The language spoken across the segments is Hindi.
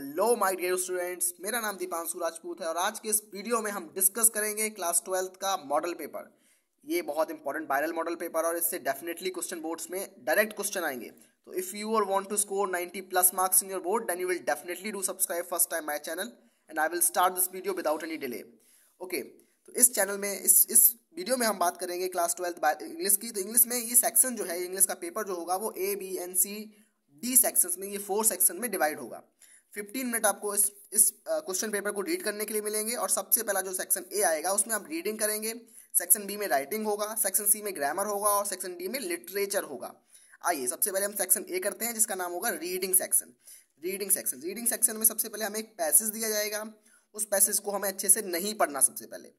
हेलो माय डियर स्टूडेंट्स, मेरा नाम दीपांशु राजपूत है और आज के इस वीडियो में हम डिस्कस करेंगे क्लास 12th का मॉडल पेपर। ये बहुत इंपॉर्टेंट वायरल मॉडल पेपर और इससे डेफिनेटली क्वेश्चन बोर्ड्स में डायरेक्ट क्वेश्चन आएंगे। तो if you are want to score 90 plus marks in your board then you will definitely do subscribe first time my channel and I will start this video without any delay. Okay, तो इस चैनल में इस वीडियो में हम बात करेंगे क्लास 12th इंग्लिश की। तो इंग्लिश में ये सेक्शन जो है, इंग्लिश का पेपर जो होगा वो A, B, N, C, D sections में, ये 4 सेक्शन में डिवाइड होगा। 15 मिनट आपको इस क्वेश्चन पेपर को रीड करने के लिए मिलेंगे और सबसे पहला जो सेक्शन ए आएगा उसमें आप रीडिंग करेंगे। सेक्शन बी में राइटिंग होगा, सेक्शन सी में ग्रामर होगा और सेक्शन डी में लिटरेचर होगा। आइए सबसे पहले हम सेक्शन ए करते हैं जिसका नाम होगा रीडिंग सेक्शन। रीडिंग सेक्शन में सबसे पहले हमें एक पैसेज दिया जाएगा। उस पैसेज को हमें अच्छे से नहीं पढ़ना। सबसे पहले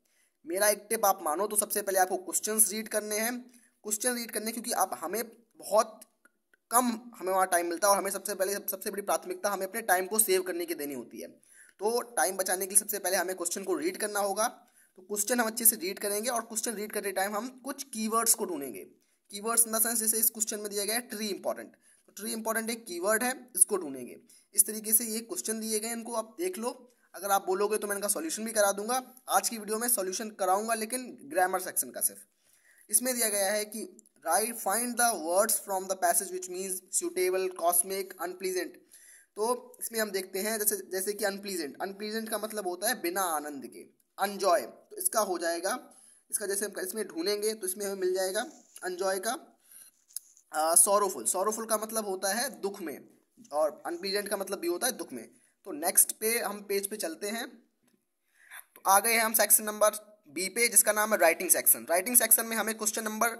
मेरा एक टिप आप मानो तो सबसे पहले आपको क्वेश्चंस रीड करने हैं। क्वेश्चन रीड करने क्योंकि आप हमें बहुत कम वहाँ टाइम मिलता है और हमें सबसे बड़ी प्राथमिकता हमें अपने टाइम को सेव करने की देनी होती है। तो टाइम बचाने के लिए सबसे पहले हमें क्वेश्चन को रीड करना होगा। तो क्वेश्चन हम अच्छे से रीड करेंगे और क्वेश्चन रीड करते टाइम हम कुछ कीवर्ड्स को ढूंढेंगे। कीवर्ड्स इन द सेंस, जैसे इस क्वेश्चन में दिया गया है ट्री इंपॉर्टेंट, तो ट्री इंपॉर्टेंट एक कीवर्ड है, इसको ढूंढेंगे। इस तरीके से ये क्वेश्चन दिए गए, इनको आप देख लो। अगर आप बोलोगे तो मैं इनका सॉल्यूशन भी करा दूंगा। आज की वीडियो में सॉल्यूशन कराऊंगा लेकिन ग्रामर सेक्शन का सिर्फ। इसमें दिया गया है कि right find the words from the passage which means suitable, cosmic, unpleasant. तो इसमें हम देखते हैं जैसे कि अनप्लीजेंट का मतलब होता है बिना आनंद के, अनजॉय। तो इसका हो जाएगा, इसका जैसे हम इसमें ढूंढेंगे तो इसमें हमें मिल जाएगा अनजॉय का सॉरोफुल का मतलब होता है दुख में और अनप्लीजेंट का मतलब भी होता है दुख में। तो नेक्स्ट पे हम पेज पे चलते हैं। तो आ गए हैं हम सेक्शन नंबर बी पे जिसका नाम है राइटिंग सेक्शन। राइटिंग सेक्शन में हमें क्वेश्चन नंबर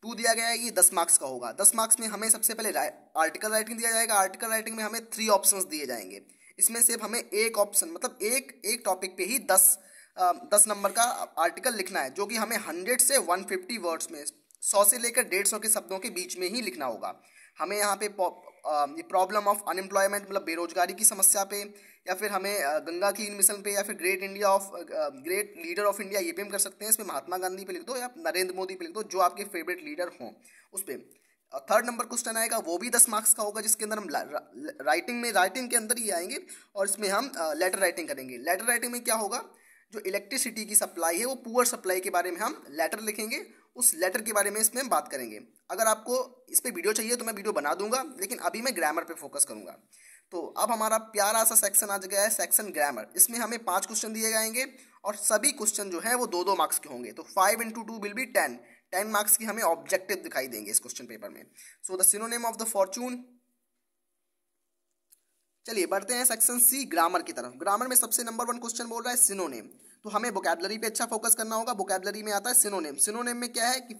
2 दिया गया है, ये 10 मार्क्स का होगा। 10 मार्क्स में हमें सबसे पहले आर्टिकल राइटिंग दिया जाएगा। आर्टिकल राइटिंग में हमें 3 ऑप्शंस दिए जाएंगे। इसमें सिर्फ हमें एक ऑप्शन मतलब एक टॉपिक पे ही 10 नंबर का आर्टिकल लिखना है, जो कि हमें 100 से 150 वर्ड्स में 100 से लेकर 150 के शब्दों के बीच में ही लिखना होगा। हमें यहाँ पे ये प्रॉब्लम ऑफ अनएम्प्लॉयमेंट मतलब बेरोजगारी की समस्या पे, या फिर हमें गंगा क्लीन मिशन पे, या फिर ग्रेट लीडर ऑफ इंडिया, ये पे हम कर सकते हैं। इसमें महात्मा गांधी पे लिख दो या नरेंद्र मोदी पे लिख दो, जो आपके फेवरेट लीडर हों उस पर। 3rd नंबर क्वेश्चन आएगा, वो भी 10 मार्क्स का होगा, जिसके अंदर हम राइटिंग के अंदर ही आएंगे और इसमें हम लेटर राइटिंग करेंगे। लेटर राइटिंग में क्या होगा, जो इलेक्ट्रिसिटी की सप्लाई है वो पुअर सप्लाई के बारे में हम लेटर लिखेंगे। उस लेटर के बारे में इसमें हम बात करेंगे। अगर आपको इस पे वीडियो चाहिए तो मैं वीडियो बना दूंगा, लेकिन अभी मैं ग्रामर पे फोकस करूंगा। तो अब हमारा प्यारा सा सेक्शन आ गया है, सेक्शन ग्रामर। इसमें हमें 5 क्वेश्चन दिए जाएंगे और सभी क्वेश्चन जो है वो 2-2 मार्क्स के होंगे। तो 5 × 2 विल बी 10 मार्क्स की हमें ऑब्जेक्टिव दिखाई देंगे इस क्वेश्चन पेपर में। So the synonym of the Fortune. चलिए बढ़ते हैं सेक्शन सी ग्रामर की तरफ। ग्रामर में सबसे नंबर 1 क्वेश्चन बोल रहा है सिनोनिम। तो हमें वोकैबुलरी पे अच्छा फोकस करना होगा। वोकैबुलरी में आता है सिनोनिम। सिनोनिम में क्या है कि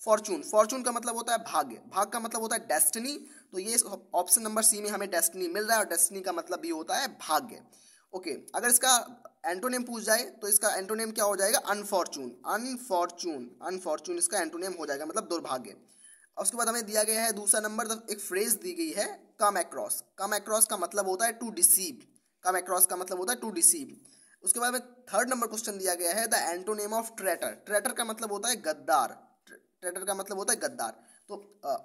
फॉर्चून का मतलब होता है भाग्य, भाग का मतलब होता है डेस्टिनी। तो ये ऑप्शन नंबर सी में हमें डेस्टिनी मिल रहा है और डेस्टिनी का मतलब भी होता है भाग्य। ओके, अगर इसका एंटोनिम पूछ जाए तो इसका एंटोनिम क्या हो जाएगा, अनफॉर्चून इसका एंटोनिम हो जाएगा, मतलब दुर्भाग्य। उसके बाद हमें दिया गया है दूसरा नंबर, एक फ्रेज दी गई है कम अक्रॉस का मतलब होता है टू डिसीव। उसके बाद में 3rd नंबर क्वेश्चन दिया गया है द एंटोनिम ऑफ ट्रेटर का मतलब होता है गद्दार। तो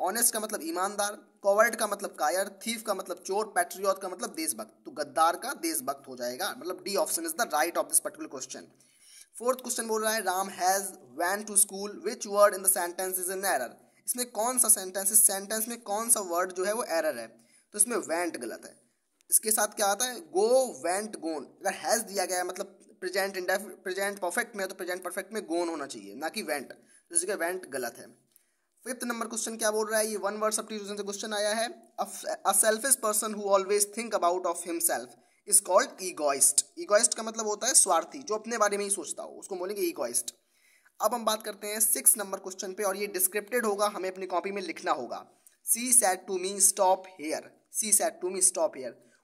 ऑनेस्ट का मतलब ईमानदार, कॉवर्ड का मतलब कायर, थीफ का मतलब चोर, पैट्रियट का मतलब देशभक्त। तो गद्दार का देशभक्त हो जाएगा, मतलब D option is the right of this particular question. 4th question बोल रहा है Ram has went to school, which word in the sentence is an error. इसमें कौन सा सेंटेंस में कौन सा वर्ड जो है वो एरर है। तो इसमें वेंट गलत है। इसके साथ क्या आता है, गो, वेंट, गोन। अगर हैज दिया गया है मतलब प्रेजेंट परफेक्ट में है तो प्रेजेंट परफेक्ट में गोन होना चाहिए, ना कि वेंट। तो इसलिए वेंट गलत है। 5th नंबर क्वेश्चन क्या बोल रहा है, ये 1 वर्ड सब्स्टिट्यूशन से क्वेश्चन आया है। A selfish person who always think about of himself is called egoist. Egoist का मतलब होता है स्वार्थी, जो अपने बारे में ही सोचता हो, उसको बोलेंगे ईगोइस्ट। अब हम बात करते हैं 6 नंबर क्वेश्चन पे और ये डिस्क्रिप्टेड होगा, हमें अपनी कॉपी में लिखना होगा। She said to me stop here.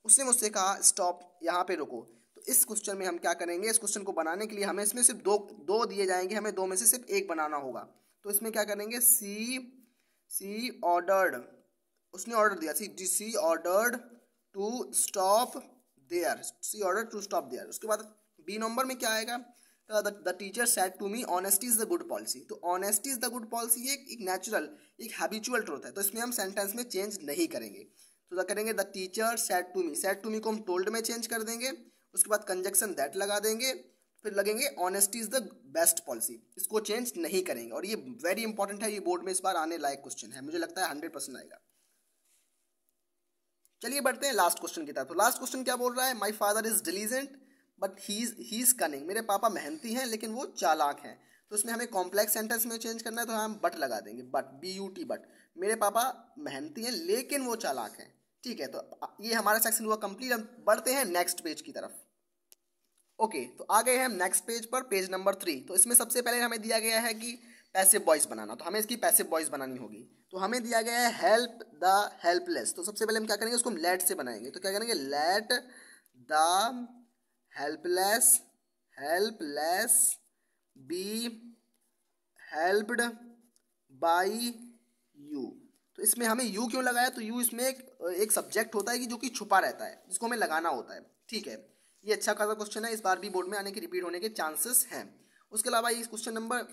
उसने मुझसे कहा स्टॉप, यहाँ पे रुको। तो इस क्वेश्चन में हम क्या करेंगे, इस क्वेश्चन को बनाने के लिए हमें इसमें सिर्फ दो दिए जाएंगे, हमें 2 में से सिर्फ एक बनाना होगा। तो इसमें क्या करेंगे, सी ऑर्डर्ड, उसने ऑर्डर दिया, she ordered to stop there. उसके बाद बी नंबर में क्या आएगा, the teacher said to me honesty is the good policy. तो honesty is the good policy एक नेचुरल, एक हैबिचुअल ट्रूथ है, तो इसमें हम सेंटेंस में चेंज नहीं करेंगे। तो तो क्या करेंगे, the teacher said to me, said to me को हम टोल्ड में चेंज कर देंगे, उसके बाद कंजक्शन दैट लगा देंगे, फिर लगेंगे honesty is the best policy, इसको चेंज नहीं करेंगे। और ये वेरी इंपॉर्टेंट है, ये बोर्ड में इस बार आने लायक क्वेश्चन है, मुझे लगता है 100% आएगा। चलिए बढ़ते हैं लास्ट क्वेश्चन की तरफ। तो लास्ट क्वेश्चन क्या बोल रहा है, my father is diligent but he is cunning, मेरे पापा मेहनती हैं लेकिन वो चालाक हैं। तो इसमें हमें कॉम्प्लेक्स सेंटेंस में चेंज करना है, तो हम बट लगा देंगे, बट BUT बट, मेरे पापा मेहनती हैं लेकिन वो चालाक हैं। ठीक है, तो ये हमारा सेक्शन हुआ कंप्लीट। हम बढ़ते हैं नेक्स्ट पेज की तरफ। ओके, तो आ गए हैं हम नेक्स्ट पेज पर, पेज नंबर 3। तो इसमें सबसे पहले हमें दिया गया है कि पैसिव वॉइस बनाना, तो हमें इसकी पैसिव वॉइस बनानी होगी। तो हमें दिया गया है हेल्प द हेल्पलेस, तो सबसे पहले हम क्या करेंगे, उसको हम लेट से बनाएंगे। तो क्या करेंगे, let the helpless be helped by you. तो इसमें हमें यू क्यों लगाया, तो यू इसमें एक सब्जेक्ट होता है कि जो कि छुपा रहता है, जिसको हमें लगाना होता है। ठीक है, ये अच्छा खासा क्वेश्चन है, इस बार भी बोर्ड में आने के रिपीट होने के चांसेस हैं। उसके अलावा ये क्वेश्चन नंबर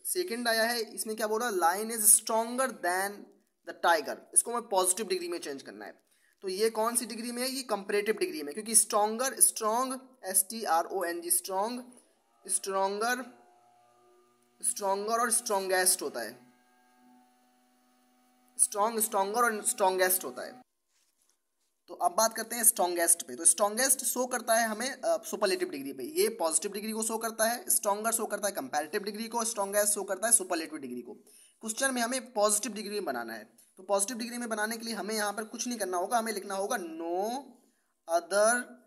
2 आया है, इसमें क्या बोल रहा है, line is stronger than the tiger, इसको हमें पॉजिटिव डिग्री में चेंज करना है। तो ये कौन सी डिग्री में है, ये कंपैरेटिव डिग्री में, क्योंकि स्ट्रॉन्गर, स्ट्रॉन्ग STRONG, स्ट्रॉन्गर और स्ट्रॉन्गेस्ट होता है, स्ट्रॉन्गर और स्ट्रॉन्गेस्ट होता है। तो अब बात करते हैं स्ट्रॉन्गेस्ट पे। तो स्ट्रॉन्गेस्ट शो करता है हमें सुपरलेटिव डिग्री पे, ये पॉजिटिव डिग्री को शो करता है, स्ट्रॉन्गर शो करता है कंपैरेटिव डिग्री को, स्ट्रॉन्गेस्ट शो करता है सुपरलेटिव डिग्री को। क्वेश्चन में हमें पॉजिटिव डिग्री में बनाना है, तो पॉजिटिव डिग्री में बनाने के लिए हमें यहाँ पर कुछ नहीं करना होगा, हमें लिखना होगा no other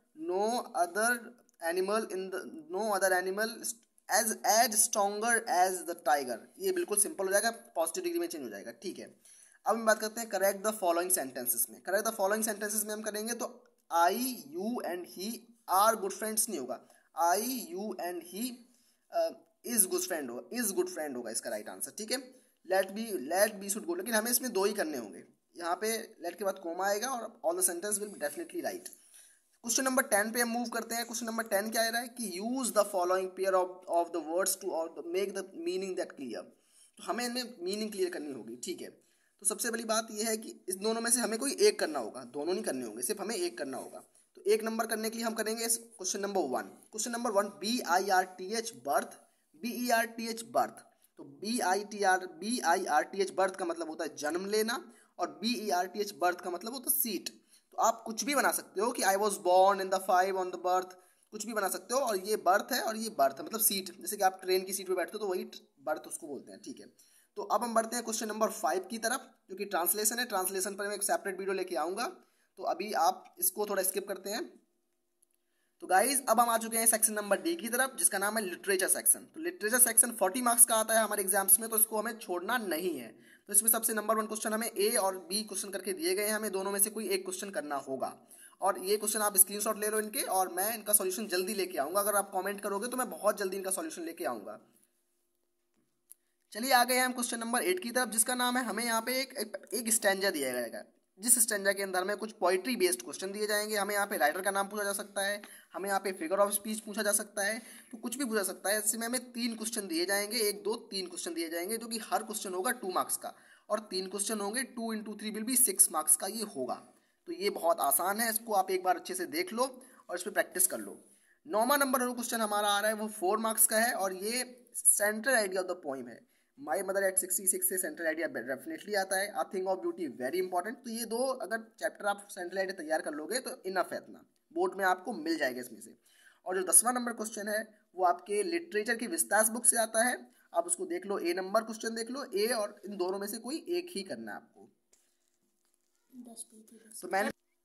animal as stronger as the tiger. ये बिल्कुल सिंपल हो जाएगा, पॉजिटिव डिग्री में चेंज हो जाएगा। ठीक है, अब हम बात करते हैं करेक्ट द फॉलोइंग सेंटेंसेस में। करेक्ट द फॉलोइंग सेंटेंसेस में हम करेंगे तो I you and he are good friends नहीं होगा, I you and he is good friend होगा इसका राइट आंसर। ठीक है, लेट बी शुड गो, लेकिन हमें इसमें 2 ही करने होंगे, यहाँ पे लेट के बाद कोमा आएगा और all the sentence will definitely right. Question number 10 पे हम मूव करते हैं। क्वेश्चन नंबर 10 क्या आ रहा है कि use the following pair of the words to make the meaning that clear. तो हमें इनमें मीनिंग क्लियर करनी होगी। ठीक है, तो सबसे बड़ी बात यह है कि इस दोनों में से हमें कोई एक करना होगा, दोनों नहीं करने होंगे, सिर्फ हमें एक करना होगा। तो 1 नंबर करने के लिए हम करेंगे question number 1। Question number 1 BIRTH birth, BERTH birth. तो BIRTH बर्थ का मतलब होता है जन्म लेना, और BERTH बर्थ का मतलब होता है सीट। तो आप कुछ भी बना सकते हो कि I was born in the 5 on the birth, कुछ भी बना सकते हो। और ये बर्थ है और ये बर्थ है, मतलब सीट, जैसे कि आप ट्रेन की सीट पे बैठते हो तो वही बर्थ उसको बोलते हैं। ठीक है, तो अब हम बढ़ते हैं क्वेश्चन नंबर 5 की तरफ, जो कि ट्रांसलेशन है। ट्रांसलेशन पर मैं एक सेपरेट वीडियो लेके आऊँगा, तो अभी आप इसको थोड़ा स्किप करते हैं। तो गाइज अब हम आ चुके हैं सेक्शन नंबर D की तरफ, जिसका नाम है लिटरेचर सेक्शन। तो लिटरेचर सेक्शन 40 मार्क्स का आता है हमारे एग्जाम्स में, तो इसको हमें छोड़ना नहीं है। तो इसमें सबसे नंबर 1 क्वेश्चन हमें A और B क्वेश्चन करके दिए गए हैं, हमें दोनों में से कोई एक क्वेश्चन करना होगा। और ये क्वेश्चन आप स्क्रीनशॉट ले लो इनके, और मैं इनका सॉल्यूशन जल्दी लेके आऊँगा। अगर आप कॉमेंट करोगे तो मैं बहुत जल्दी इनका सॉल्यूशन लेके आऊँगा। चलिए आ गए हैं हम क्वेश्चन नंबर 8 की तरफ, जिसका नाम है, हमें यहाँ पे एक स्टैंजा दिया जाएगा, जिस स्टैंजा के अंदर में कुछ पोइट्री बेस्ड क्वेश्चन दिए जाएंगे। हमें यहाँ पे राइटर का नाम पूछा जा सकता है, हमें यहाँ पे फिगर ऑफ स्पीच पूछा जा सकता है, तो कुछ भी पूछा सकता है। इसमें हमें 3 क्वेश्चन दिए जाएंगे, 1 2 3 क्वेश्चन दिए जाएंगे, जो कि हर क्वेश्चन होगा 2 मार्क्स का, और 3 क्वेश्चन होंगे 2 × 3 विल बी 6 मार्क्स का ये होगा। तो ये बहुत आसान है, इसको आप एक बार अच्छे से देख लो और इस पर प्रैक्टिस कर लो। 9वां नंबर क्वेश्चन हमारा आ रहा है, वो 4 मार्क्स का है, और ये central idea of the poem है। माई मदर एट 66 से सेंट्रल आइडिया डेफिनेटली आता है। A thing of beauty very important. तो ये 2 अगर चैप्टर आप सेंट्रल आइडिया तैयार कर लोगे तो इनफ है, इतना बोर्ड में आपको मिल जाएगा इसमें से। और जो 10वां नंबर क्वेश्चन है वो आपके लिटरेचर की विस्तास बुक से आता है, आप उसको देख लो। A नंबर क्वेश्चन देख लो, A और इन दोनों में से कोई एक ही करना है आपको।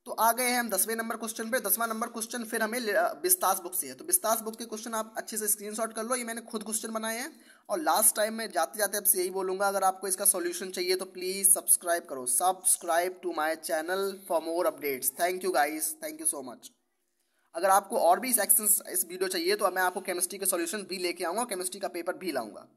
तो आ गए हैं हम 10वें नंबर क्वेश्चन पे। 10वां नंबर क्वेश्चन फिर हमें विस्तास बुक से है, तो विस्तास बुक के क्वेश्चन आप अच्छे से स्क्रीनशॉट कर लो, ये मैंने खुद क्वेश्चन बनाए हैं। और लास्ट टाइम मैं जाते जाते आपसे यही बोलूँगा, अगर आपको इसका सॉल्यूशन चाहिए तो प्लीज़ सब्सक्राइब करो, subscribe to my channel for more updates. Thank you guys, thank you so much. अगर आपको और भी सेक्शंस इस वीडियो चाहिए तो मैं आपको केमिस्ट्री के सॉल्यूशन भी लेके आऊँगा, केमिस्ट्री का पेपर भी लाऊंगा।